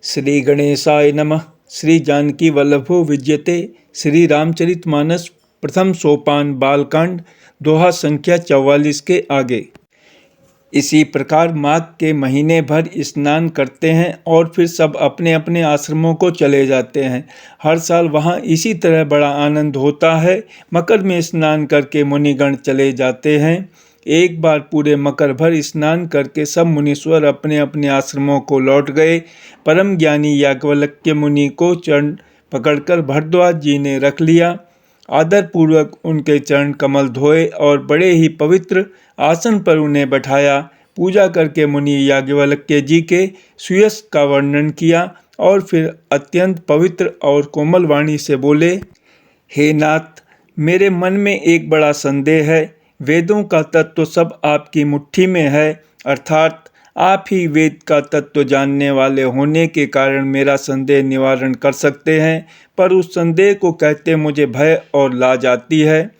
श्री गणेशाय नमः। श्री जानकी वल्लभो विद्यते। श्री रामचरितमानस प्रथम सोपान बालकांड दोहा संख्या 44 के आगे। इसी प्रकार माघ के महीने भर स्नान करते हैं और फिर सब अपने अपने आश्रमों को चले जाते हैं। हर साल वहाँ इसी तरह बड़ा आनंद होता है। मकर में स्नान करके मुनिगण चले जाते हैं। एक बार पूरे मकर भर स्नान करके सब मुनीश्वर अपने अपने आश्रमों को लौट गए। परम ज्ञानी याज्ञवल्क्य मुनि को चरण पकड़कर भारद्वाज जी ने रख लिया। आदर पूर्वक उनके चरण कमल धोए और बड़े ही पवित्र आसन पर उन्हें बैठाया। पूजा करके मुनि याज्ञवल्क्य जी के सुयश का वर्णन किया और फिर अत्यंत पवित्र और कोमल वाणी से बोले, हे नाथ, मेरे मन में एक बड़ा संदेह है। वेदों का तत्व सब आपकी मुट्ठी में है, अर्थात आप ही वेद का तत्व जानने वाले होने के कारण मेरा संदेह निवारण कर सकते हैं, पर उस संदेह को कहते मुझे भय और लाज आती है।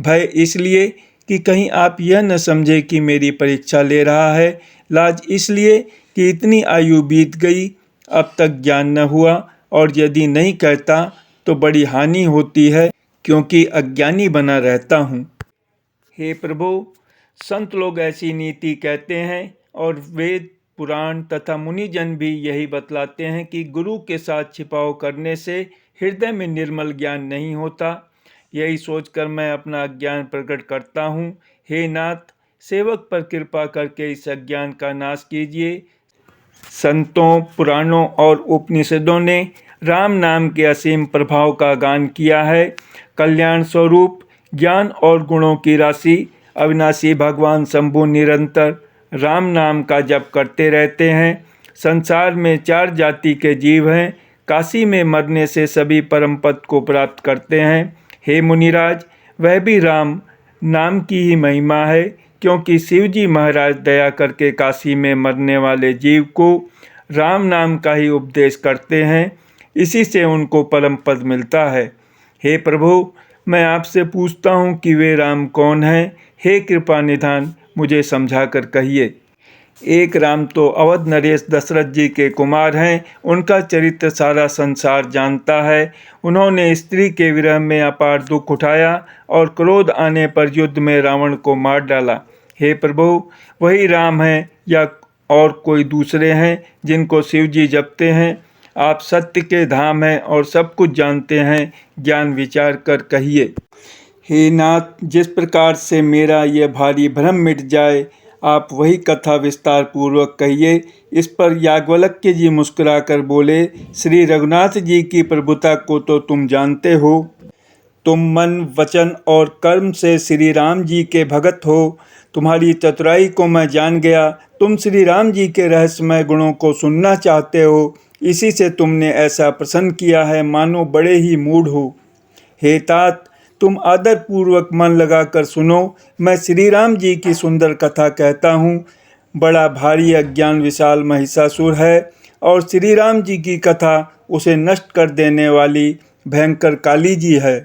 भय इसलिए कि कहीं आप यह न समझे कि मेरी परीक्षा ले रहा है। लाज इसलिए कि इतनी आयु बीत गई, अब तक ज्ञान न हुआ, और यदि नहीं कहता तो बड़ी हानि होती है, क्योंकि अज्ञानी बना रहता हूँ। हे प्रभु, संत लोग ऐसी नीति कहते हैं और वेद पुराण तथा मुनिजन भी यही बतलाते हैं कि गुरु के साथ छिपाव करने से हृदय में निर्मल ज्ञान नहीं होता। यही सोचकर मैं अपना अज्ञान प्रकट करता हूँ। हे नाथ, सेवक पर कृपा करके इस अज्ञान का नाश कीजिए। संतों, पुराणों और उपनिषदों ने राम नाम के असीम प्रभाव का गान किया है। कल्याण स्वरूप ज्ञान और गुणों की राशि अविनाशी भगवान शंभु निरंतर राम नाम का जप करते रहते हैं। संसार में 4 जाति के जीव हैं। काशी में मरने से सभी परम पद को प्राप्त करते हैं। हे मुनिराज, वह भी राम नाम की ही महिमा है, क्योंकि शिव जी महाराज दया करके काशी में मरने वाले जीव को राम नाम का ही उपदेश करते हैं। इसी से उनको परम पद मिलता है। हे प्रभु, मैं आपसे पूछता हूँ कि वे राम कौन हैं? हे कृपा निधान, मुझे समझाकर कहिए। एक राम तो अवध नरेश दशरथ जी के कुमार हैं। उनका चरित्र सारा संसार जानता है। उन्होंने स्त्री के विरह में अपार दुख उठाया और क्रोध आने पर युद्ध में रावण को मार डाला। हे प्रभु, वही राम हैं या और कोई दूसरे हैं जिनको शिव जी जपते हैं? आप सत्य के धाम हैं और सब कुछ जानते हैं, ज्ञान विचार कर कहिए। हे नाथ, जिस प्रकार से मेरा यह भारी भ्रम मिट जाए, आप वही कथा विस्तार पूर्वक कहिए। इस पर याज्ञवल्क्य जी मुस्कुराकर बोले, श्री रघुनाथ जी की प्रभुता को तो तुम जानते हो। तुम मन, वचन और कर्म से श्री राम जी के भगत हो। तुम्हारी चतुराई को मैं जान गया। तुम श्री राम जी के रहस्यमय गुणों को सुनना चाहते हो। इसी से तुमने ऐसा प्रसन्न किया है, मानो बड़े ही मूढ़ हो। हे तात, तुम आदर पूर्वक मन लगाकर सुनो। मैं श्री राम जी की सुंदर कथा कहता हूँ। बड़ा भारी अज्ञान विशाल महिषासुर है और श्री राम जी की कथा उसे नष्ट कर देने वाली भयंकर काली जी है।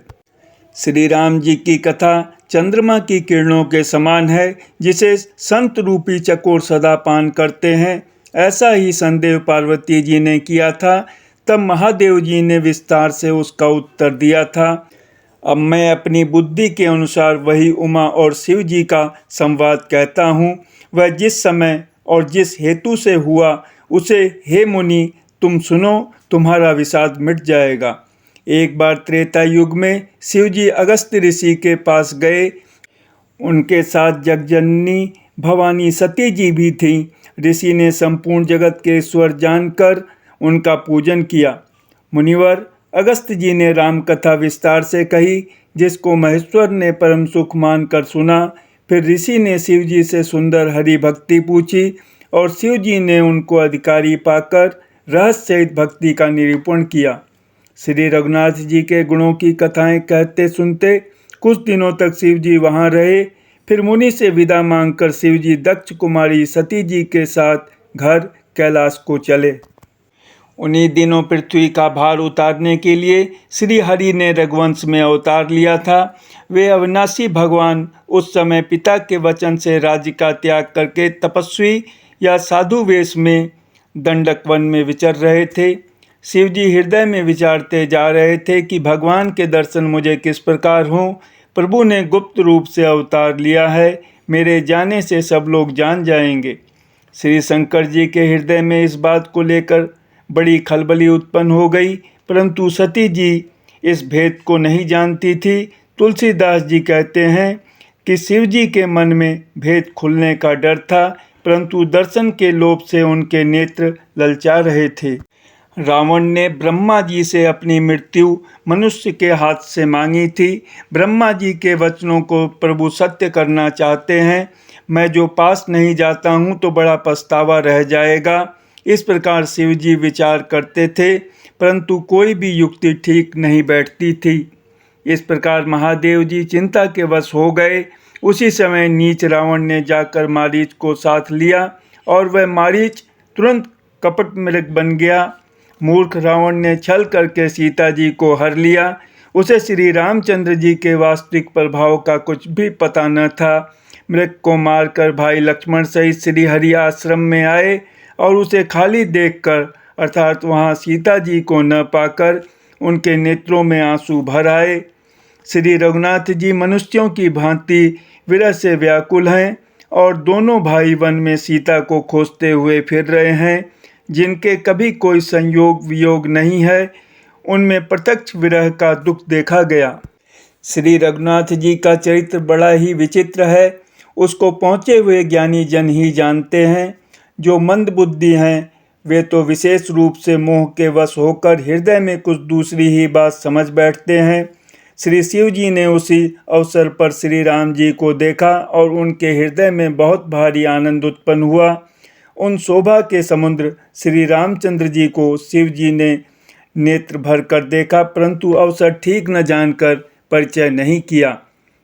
श्री राम जी की कथा चंद्रमा की किरणों के समान है, जिसे संत रूपी चकोर सदा पान करते हैं। ऐसा ही संदेह पार्वती जी ने किया था। तब महादेव जी ने विस्तार से उसका उत्तर दिया था। अब मैं अपनी बुद्धि के अनुसार वही उमा और शिव जी का संवाद कहता हूँ। वह जिस समय और जिस हेतु से हुआ, उसे हे मुनि तुम सुनो, तुम्हारा विषाद मिट जाएगा। एक बार त्रेता युग में शिव जी अगस्त्य ऋषि के पास गए। उनके साथ जगजननी भवानी सती जी भी थीं। ऋषि ने संपूर्ण जगत के ईश्वर जानकर उनका पूजन किया। मुनिवर, अगस्त्य जी ने राम कथा विस्तार से कही, जिसको महेश्वर ने परम सुख मानकर सुना। फिर ऋषि ने शिव जी से सुंदर हरि भक्ति पूछी और शिव जी ने उनको अधिकारी पाकर रहस्य सहित भक्ति का निरूपण किया। श्री रघुनाथ जी के गुणों की कथाएं कहते सुनते कुछ दिनों तक शिव जी वहाँ रहे। फिर मुनि से विदा मांगकर शिव जी दक्ष कुमारी सती जी के साथ घर कैलाश को चले। उन्हीं दिनों पृथ्वी का भार उतारने के लिए श्री हरि ने रघुवंश में अवतार लिया था। वे अविनाशी भगवान उस समय पिता के वचन से राज्य का त्याग करके तपस्वी या साधु वेश में दंडक वन में विचर रहे थे। शिवजी हृदय में विचारते जा रहे थे कि भगवान के दर्शन मुझे किस प्रकार हों। प्रभु ने गुप्त रूप से अवतार लिया है, मेरे जाने से सब लोग जान जाएंगे। श्री शंकर जी के हृदय में इस बात को लेकर बड़ी खलबली उत्पन्न हो गई, परंतु सती जी इस भेद को नहीं जानती थी। तुलसीदास जी कहते हैं कि शिव जी के मन में भेद खुलने का डर था, परंतु दर्शन के लोभ से उनके नेत्र ललचा रहे थे। रावण ने ब्रह्मा जी से अपनी मृत्यु मनुष्य के हाथ से मांगी थी। ब्रह्मा जी के वचनों को प्रभु सत्य करना चाहते हैं। मैं जो पास नहीं जाता हूँ तो बड़ा पछतावा रह जाएगा। इस प्रकार शिव जी विचार करते थे, परंतु कोई भी युक्ति ठीक नहीं बैठती थी। इस प्रकार महादेव जी चिंता के वश हो गए। उसी समय नीच रावण ने जाकर मारीच को साथ लिया और वह मारीच तुरंत कपट मृग बन गया। मूर्ख रावण ने छल करके सीता जी को हर लिया। उसे श्री रामचंद्र जी के वास्तविक प्रभाव का कुछ भी पता न था। मृग को मारकर भाई लक्ष्मण सहित श्री हरि आश्रम में आए और उसे खाली देखकर अर्थात वहाँ सीता जी को न पाकर उनके नेत्रों में आंसू भर आए। श्री रघुनाथ जी मनुष्यों की भांति विरह से व्याकुल हैं और दोनों भाई वन में सीता को खोजते हुए फिर रहे हैं। जिनके कभी कोई संयोग वियोग नहीं है, उनमें प्रत्यक्ष विरह का दुख देखा गया। श्री रघुनाथ जी का चरित्र बड़ा ही विचित्र है। उसको पहुँचे हुए ज्ञानी जन ही जानते हैं। जो मंद बुद्धि हैं वे तो विशेष रूप से मोह के वश होकर हृदय में कुछ दूसरी ही बात समझ बैठते हैं। श्री शिव जी ने उसी अवसर पर श्री राम जी को देखा और उनके हृदय में बहुत भारी आनंद उत्पन्न हुआ। उन शोभा के समुद्र श्री रामचंद्र जी को शिव जी ने नेत्र भर कर देखा, परंतु अवसर ठीक न जानकर परिचय नहीं किया।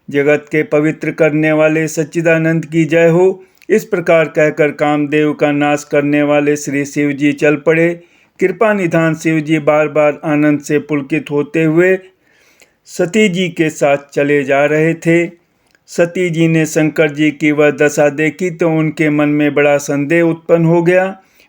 जगत के पवित्र करने वाले सच्चिदानंद की जय हो। इस प्रकार कहकर कामदेव का नाश करने वाले श्री शिव जी चल पड़े। कृपा निधान शिव जी बार बार आनंद से पुलकित होते हुए सती जी के साथ चले जा रहे थे। सती जी ने शंकर जी की वह दशा देखी तो उनके मन में बड़ा संदेह उत्पन्न हो गया।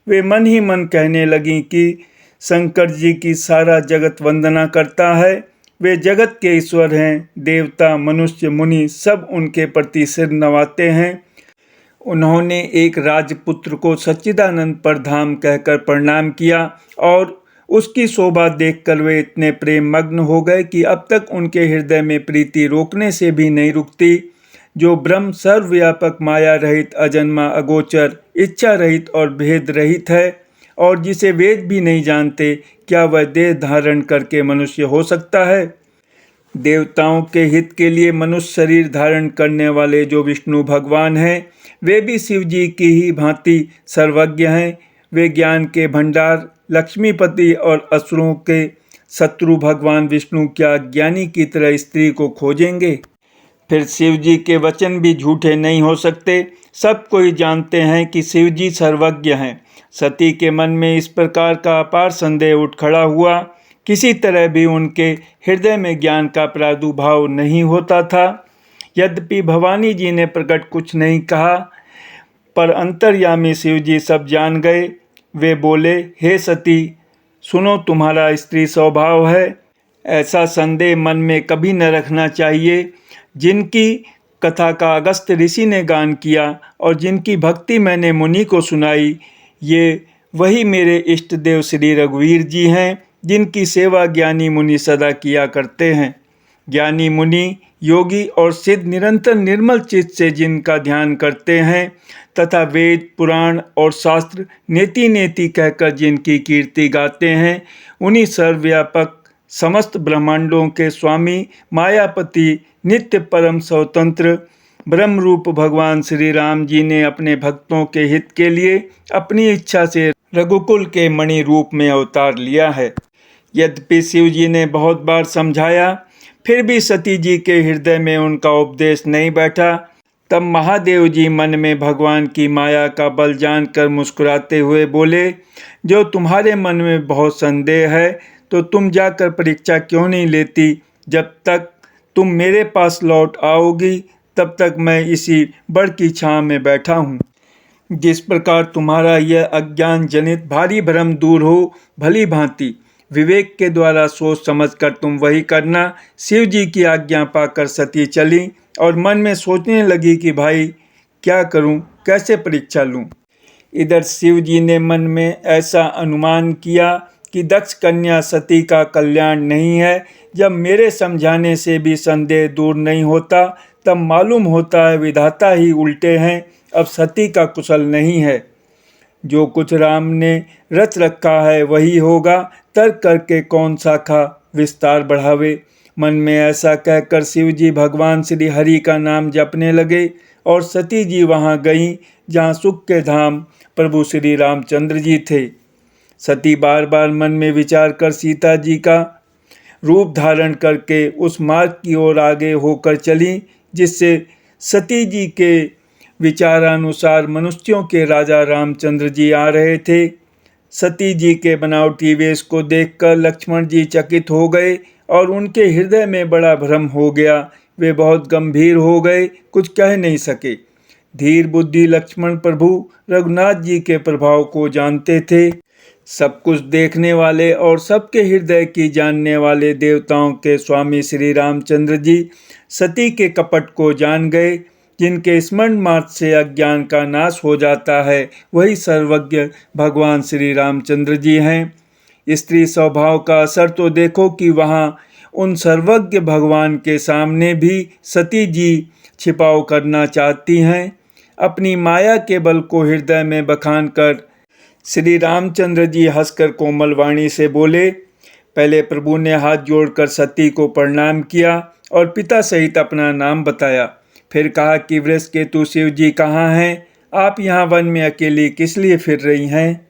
वे मन ही मन कहने लगीं कि शंकर जी की सारा जगत वंदना करता है। वे जगत के ईश्वर हैं। देवता मनुष्य मुनि सब उनके प्रति सिर नवाते हैं। उन्होंने एक राजपुत्र को सच्चिदानंद परधाम कहकर प्रणाम किया और उसकी शोभा देखकर वे इतने प्रेम मग्न हो गए कि अब तक उनके हृदय में प्रीति रोकने से भी नहीं रुकती। जो ब्रह्म सर्वव्यापक माया रहित अजन्मा अगोचर इच्छा रहित और भेद रहित है और जिसे वेद भी नहीं जानते, क्या वह देह धारण करके मनुष्य हो सकता है? देवताओं के हित के लिए मनुष्य शरीर धारण करने वाले जो विष्णु भगवान हैं, वे भी शिव जी की ही भांति सर्वज्ञ हैं। वे ज्ञान के भंडार लक्ष्मीपति और असुरों के शत्रु भगवान विष्णु क्या ज्ञानी की तरह स्त्री को खोजेंगे? फिर शिव जी के वचन भी झूठे नहीं हो सकते। सब कोई जानते हैं कि शिव जी सर्वज्ञ हैं। सती के मन में इस प्रकार का अपार संदेह उठ खड़ा हुआ। किसी तरह भी उनके हृदय में ज्ञान का प्रादुर्भाव नहीं होता था। यद्यपि भवानी जी ने प्रकट कुछ नहीं कहा, पर अंतर्यामी शिव जी सब जान गए। वे बोले, हे सती, सुनो, तुम्हारा स्त्री स्वभाव है। ऐसा संदेह मन में कभी न रखना चाहिए। जिनकी कथा का अगस्त्य ऋषि ने गान किया और जिनकी भक्ति मैंने मुनि को सुनाई, ये वही मेरे इष्ट देव श्री रघुवीर जी हैं, जिनकी सेवा ज्ञानी मुनि सदा किया करते हैं। ज्ञानी मुनि, योगी और सिद्ध निरंतर निर्मल चित्त से जिनका ध्यान करते हैं तथा वेद पुराण और शास्त्र नेति नेति कहकर जिनकी कीर्ति गाते हैं, उन्हीं सर्वव्यापक समस्त ब्रह्मांडों के स्वामी मायापति नित्य परम स्वतंत्र ब्रह्मरूप भगवान श्री राम जी ने अपने भक्तों के हित के लिए अपनी इच्छा से रघुकुल के मणि रूप में अवतार लिया है। यद्यपि शिव जी ने बहुत बार समझाया, फिर भी सती जी के हृदय में उनका उपदेश नहीं बैठा। तब महादेव जी मन में भगवान की माया का बल जानकर मुस्कुराते हुए बोले, जो तुम्हारे मन में बहुत संदेह है तो तुम जाकर परीक्षा क्यों नहीं लेती? जब तक तुम मेरे पास लौट आओगी तब तक मैं इसी बड़ की छांव में बैठा हूँ। जिस प्रकार तुम्हारा यह अज्ञान जनित भारी भ्रम दूर हो, भली भांति विवेक के द्वारा सोच समझकर तुम वही करना। शिव जी की आज्ञा पाकर सती चली और मन में सोचने लगी कि भाई क्या करूं, कैसे परीक्षा लूं। इधर शिव जी ने मन में ऐसा अनुमान किया कि दक्ष कन्या सती का कल्याण नहीं है। जब मेरे समझाने से भी संदेह दूर नहीं होता, तब मालूम होता है विधाता ही उल्टे हैं, अब सती का कुशल नहीं है। जो कुछ राम ने रच रखा है वही होगा, तर्क करके कौन शाखा विस्तार बढ़ावे। मन में ऐसा कहकर शिव जी भगवान श्री हरि का नाम जपने लगे और सती जी वहाँ गईं जहाँ सुख के धाम प्रभु श्री रामचंद्र जी थे। सती बार बार मन में विचार कर सीता जी का रूप धारण करके उस मार्ग की ओर आगे होकर चली जिससे सती जी के विचारानुसार मनुष्यों के राजा रामचंद्र जी आ रहे थे। सती जी के बनावटी वेश को देखकर लक्ष्मण जी चकित हो गए और उनके हृदय में बड़ा भ्रम हो गया। वे बहुत गंभीर हो गए, कुछ कह नहीं सके। धीर बुद्धि लक्ष्मण प्रभु रघुनाथ जी के प्रभाव को जानते थे। सब कुछ देखने वाले और सबके हृदय की जानने वाले देवताओं के स्वामी श्री रामचंद्र जी सती के कपट को जान गए। जिनके स्मरण मात्र से अज्ञान का नाश हो जाता है, वही सर्वज्ञ भगवान श्री रामचंद्र जी हैं। स्त्री स्वभाव का असर तो देखो कि वहाँ उन सर्वज्ञ भगवान के सामने भी सती जी छिपाव करना चाहती हैं। अपनी माया के बल को हृदय में बखान कर श्री रामचंद्र जी हंसकर कोमल वाणी से बोले। पहले प्रभु ने हाथ जोड़कर सती को प्रणाम किया और पिता सहित अपना नाम बताया। फिर कहा कि वृषकेतु शिव जी कहाँ हैं? आप यहाँ वन में अकेली किस लिए फिर रही हैं?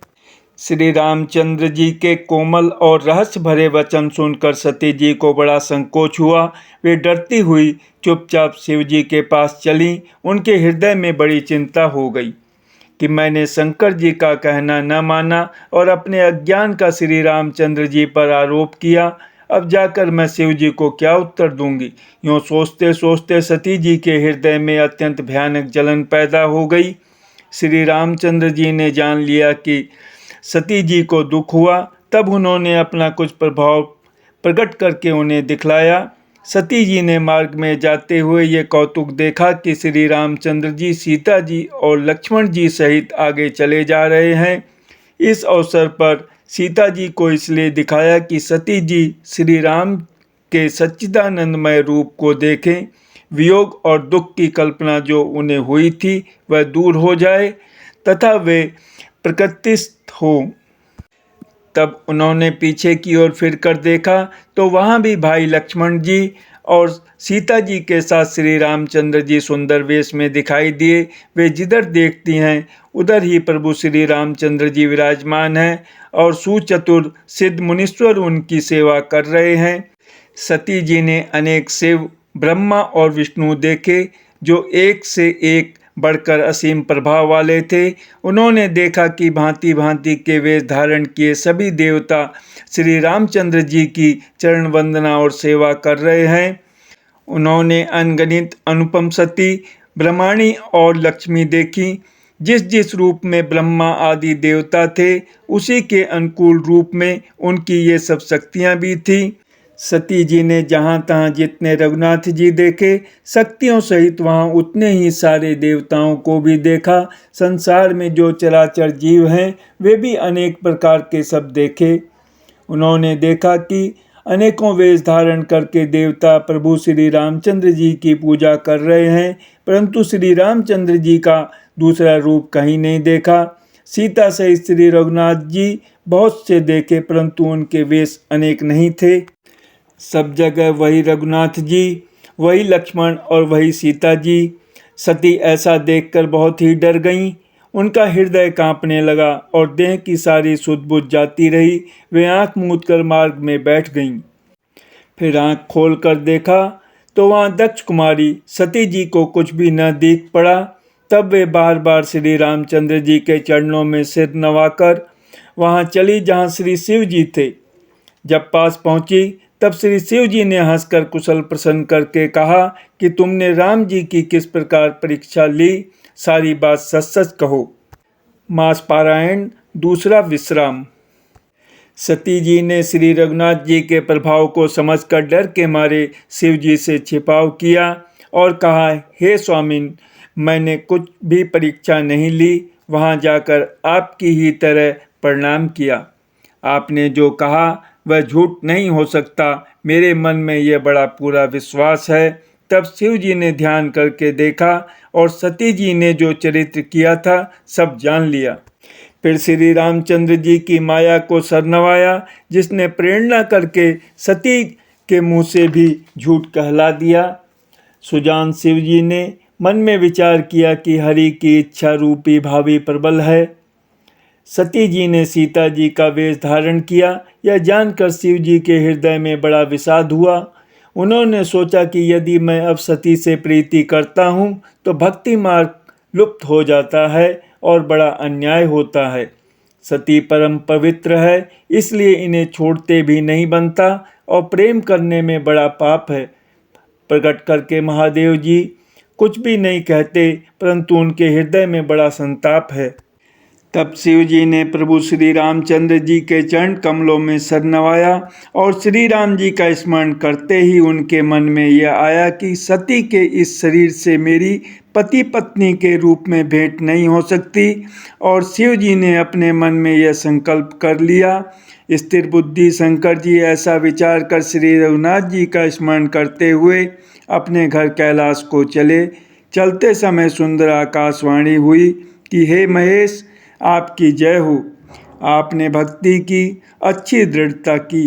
श्री रामचंद्र जी के कोमल और रहस्य भरे वचन सुनकर सती जी को बड़ा संकोच हुआ। वे डरती हुई चुपचाप शिव जी के पास चलीं। उनके हृदय में बड़ी चिंता हो गई कि मैंने शंकर जी का कहना न माना और अपने अज्ञान का श्री रामचंद्र जी पर आरोप किया। अब जाकर मैं शिव जी को क्या उत्तर दूंगी? यूँ सोचते सोचते सती जी के हृदय में अत्यंत भयानक जलन पैदा हो गई। श्री रामचंद्र जी ने जान लिया कि सती जी को दुख हुआ। तब उन्होंने अपना कुछ प्रभाव प्रकट करके उन्हें दिखलाया। सती जी ने मार्ग में जाते हुए ये कौतुक देखा कि श्री रामचंद्र जी सीता जी और लक्ष्मण जी सहित आगे चले जा रहे हैं। इस अवसर पर सीता जी को इसलिए दिखाया कि सती जी श्री राम के सच्चिदानंदमय रूप को देखें, वियोग और दुख की कल्पना जो उन्हें हुई थी वह दूर हो जाए तथा वे प्रकृतिस्थ हो। तब उन्होंने पीछे की ओर फिरकर देखा तो वहाँ भी भाई लक्ष्मण जी और सीता जी के साथ श्री रामचंद्र जी सुंदर वेश में दिखाई दिए। वे जिधर देखती हैं उधर ही प्रभु श्री रामचंद्र जी विराजमान हैं और सुचतुर सिद्ध मुनीश्वर उनकी सेवा कर रहे हैं। सती जी ने अनेक शिव, ब्रह्मा और विष्णु देखे जो एक से एक बढ़कर असीम प्रभाव वाले थे। उन्होंने देखा कि भांति भांति के वेश धारण किए सभी देवता श्री रामचंद्र जी की चरण वंदना और सेवा कर रहे हैं। उन्होंने अनगणित अनुपम सती, ब्रह्माणी और लक्ष्मी देखी। जिस जिस रूप में ब्रह्मा आदि देवता थे, उसी के अनुकूल रूप में उनकी ये सब शक्तियाँ भी थीं। सती जी ने जहाँ तहाँ जितने रघुनाथ जी देखे, शक्तियों सहित वहाँ उतने ही सारे देवताओं को भी देखा। संसार में जो चराचर जीव हैं वे भी अनेक प्रकार के सब देखे। उन्होंने देखा कि अनेकों वेश धारण करके देवता प्रभु श्री रामचंद्र जी की पूजा कर रहे हैं, परंतु श्री रामचंद्र जी का दूसरा रूप कहीं नहीं देखा। सीता सहित श्री रघुनाथ जी बहुत से देखे, परंतु उनके वेश अनेक नहीं थे। सब जगह वही रघुनाथ जी, वही लक्ष्मण और वही सीता जी। सती ऐसा देखकर बहुत ही डर गईं। उनका हृदय कांपने लगा और देह की सारी सुध बुझ जाती रही। वे आंख मूंद कर मार्ग में बैठ गईं। फिर आंख खोलकर देखा तो वहाँ दक्ष कुमारी सती जी को कुछ भी न दिख पड़ा। तब वे बार बार श्री रामचंद्र जी के चरणों में सिर नवाकर वहाँ चली जहाँ श्री शिव जी थे। जब पास पहुँची तब श्री शिव जी ने हंसकर कुशल प्रसन्न करके कहा कि तुमने राम जी की किस प्रकार परीक्षा ली, सारी बात सच सच कहो। मास पारायण, दूसरा विश्राम। सती जी ने श्री रघुनाथ जी के प्रभाव को समझकर डर के मारे शिव जी से छिपाव किया और कहा, हे स्वामिन, मैंने कुछ भी परीक्षा नहीं ली, वहाँ जाकर आपकी ही तरह प्रणाम किया। आपने जो कहा वह झूठ नहीं हो सकता, मेरे मन में यह बड़ा पूरा विश्वास है। तब शिव जी ने ध्यान करके देखा और सती जी ने जो चरित्र किया था सब जान लिया। फिर श्री रामचंद्र जी की माया को सरनवाया, जिसने प्रेरणा करके सती के मुंह से भी झूठ कहला दिया। सुजान शिव जी ने मन में विचार किया कि हरि की इच्छा रूपी भावी प्रबल है। सती जी ने सीता जी का वेश धारण किया, यह जानकर शिव जी के हृदय में बड़ा विषाद हुआ। उन्होंने सोचा कि यदि मैं अब सती से प्रीति करता हूँ तो भक्ति मार्ग लुप्त हो जाता है और बड़ा अन्याय होता है। सती परम पवित्र है, इसलिए इन्हें छोड़ते भी नहीं बनता और प्रेम करने में बड़ा पाप है। प्रकट करके महादेव जी कुछ भी नहीं कहते, परंतु उनके हृदय में बड़ा संताप है। तब शिव जी ने प्रभु श्री रामचंद्र जी के चरण कमलों में सर नवाया और श्री राम जी का स्मरण करते ही उनके मन में यह आया कि सती के इस शरीर से मेरी पति पत्नी के रूप में भेंट नहीं हो सकती। और शिव जी ने अपने मन में यह संकल्प कर लिया। स्थिर बुद्धि शंकर जी ऐसा विचार कर श्री रघुनाथ जी का स्मरण करते हुए अपने घर कैलाश को चले। चलते समय सुंदर आकाशवाणी हुई कि हे महेश, आपकी जय हो। आपने भक्ति की अच्छी दृढ़ता की।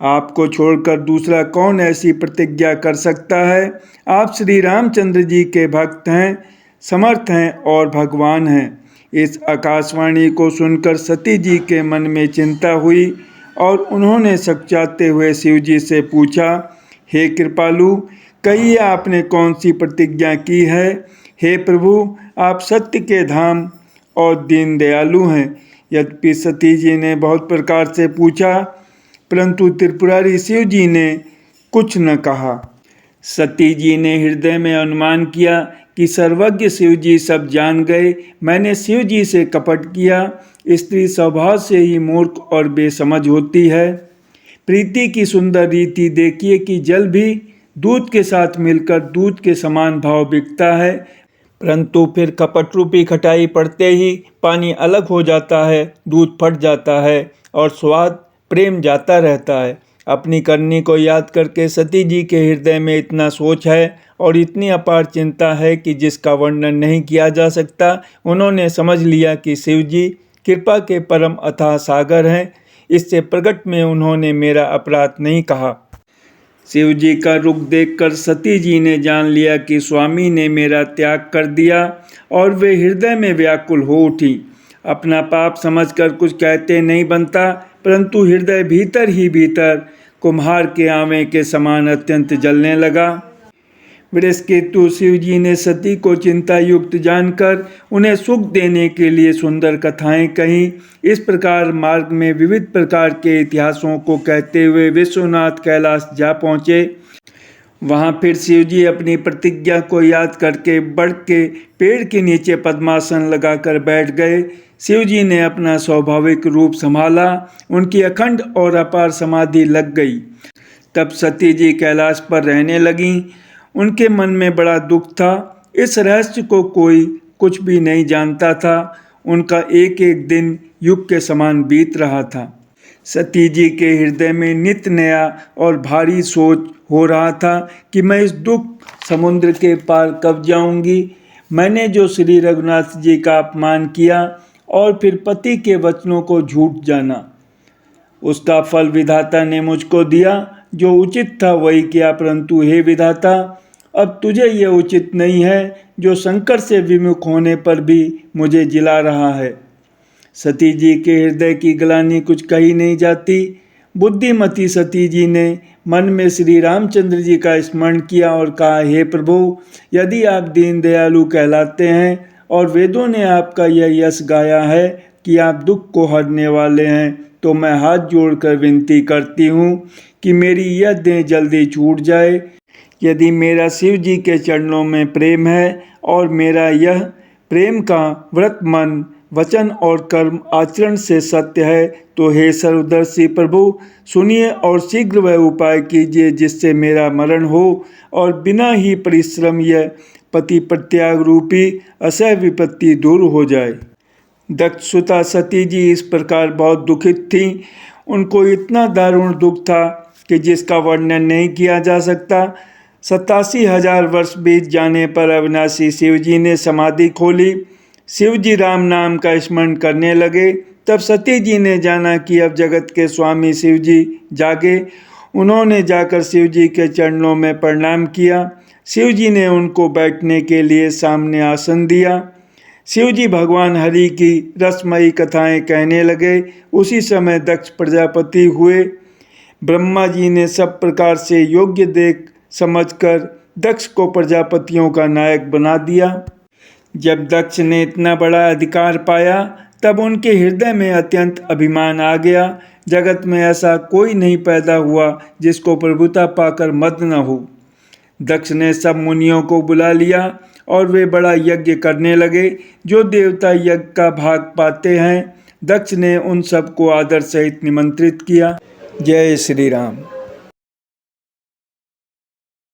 आपको छोड़कर दूसरा कौन ऐसी प्रतिज्ञा कर सकता है। आप श्री रामचंद्र जी के भक्त हैं, समर्थ हैं और भगवान हैं। इस आकाशवाणी को सुनकर सती जी के मन में चिंता हुई और उन्होंने सकचाते हुए शिव जी से पूछा, हे कृपालु, कहिए आपने कौन सी प्रतिज्ञा की है। हे प्रभु, आप सत्य के धाम और दीन दयालु हैं। यद्यपि सती जी ने बहुत प्रकार से पूछा, परंतु त्रिपुरारी शिव जी ने कुछ न कहा। सती जी ने हृदय में अनुमान किया कि सर्वज्ञ शिव जी सब जान गए। मैंने शिव जी से कपट किया। स्त्री स्वभाव से ही मूर्ख और बेसमझ होती है। प्रीति की सुंदर रीति देखिए कि जल भी दूध के साथ मिलकर दूध के समान भाव बिकता है, परंतु फिर कपट रूपी खटाई पड़ते ही पानी अलग हो जाता है, दूध फट जाता है और स्वाद प्रेम जाता रहता है। अपनी करनी को याद करके सती जी के हृदय में इतना सोच है और इतनी अपार चिंता है कि जिसका वर्णन नहीं किया जा सकता। उन्होंने समझ लिया कि शिव जी कृपा के परम अथाह सागर हैं। इससे प्रकट में उन्होंने मेरा अपराध नहीं कहा। शिव जी का रुख देखकर सती जी ने जान लिया कि स्वामी ने मेरा त्याग कर दिया और वे हृदय में व्याकुल हो उठी। अपना पाप समझकर कुछ कहते नहीं बनता, परंतु हृदय भीतर ही भीतर कुम्हार के आंवे के समान अत्यंत जलने लगा। वृषकेतु शिव जी ने सती को चिंता युक्त जानकर उन्हें सुख देने के लिए सुंदर कथाएं कहीं। इस प्रकार मार्ग में विविध प्रकार के इतिहासों को कहते हुए विश्वनाथ कैलाश जा पहुँचे। वहाँ फिर शिव जी अपनी प्रतिज्ञा को याद करके बढ़ के पेड़ के नीचे पद्मासन लगाकर बैठ गए। शिव जी ने अपना स्वाभाविक रूप संभाला। उनकी अखंड और अपार समाधि लग गई। तब सती जी कैलाश पर रहने लगीं। उनके मन में बड़ा दुख था। इस रहस्य को कोई कुछ भी नहीं जानता था। उनका एक एक दिन युग के समान बीत रहा था। सती जी के हृदय में नित नया और भारी सोच हो रहा था कि मैं इस दुख समुद्र के पार कब जाऊंगी। मैंने जो श्री रघुनाथ जी का अपमान किया और फिर पति के वचनों को झूठ जाना, उसका फल विधाता ने मुझको दिया। जो उचित था वही किया, परंतु हे विधाता, अब तुझे यह उचित नहीं है जो शंकर से विमुख होने पर भी मुझे जिला रहा है। सती जी के हृदय की ग्लानि कुछ कही नहीं जाती। बुद्धिमती सती जी ने मन में श्री रामचंद्र जी का स्मरण किया और कहा, हे प्रभु, यदि आप दीन दयालु कहलाते हैं और वेदों ने आपका यह यश गाया है कि आप दुख को हरने वाले हैं, तो मैं हाथ जोड़कर विनती करती हूँ कि मेरी यह देह जल्दी छूट जाए। यदि मेरा शिव जी के चरणों में प्रेम है और मेरा यह प्रेम का व्रत मन वचन और कर्म आचरण से सत्य है, तो हे सर्वदर्शी प्रभु, सुनिए और शीघ्र वह उपाय कीजिए जिससे मेरा मरण हो और बिना ही परिश्रम यह पति प्रत्याग रूपी असह विपत्ति दूर हो जाए। दक्षसुता सती जी इस प्रकार बहुत दुखित थीं। उनको इतना दारुण दुख था कि जिसका वर्णन नहीं किया जा सकता। 87,000 वर्ष बीत जाने पर अविनाशी शिवजी ने समाधि खोली। शिवजी राम नाम का स्मरण करने लगे। तब सती जी ने जाना कि अब जगत के स्वामी शिवजी जागे। उन्होंने जाकर शिवजी के चरणों में प्रणाम किया। शिवजी ने उनको बैठने के लिए सामने आसन दिया। शिवजी भगवान हरि की रसमयी कथाएं कहने लगे। उसी समय दक्ष प्रजापति हुए। ब्रह्मा जी ने सब प्रकार से योग्य देख समझकर दक्ष को प्रजापतियों का नायक बना दिया। जब दक्ष ने इतना बड़ा अधिकार पाया तब उनके हृदय में अत्यंत अभिमान आ गया। जगत में ऐसा कोई नहीं पैदा हुआ जिसको प्रभुता पाकर मद न हो। दक्ष ने सब मुनियों को बुला लिया और वे बड़ा यज्ञ करने लगे। जो देवता यज्ञ का भाग पाते हैं, दक्ष ने उन सबको आदर सहित निमंत्रित किया। जय श्री राम।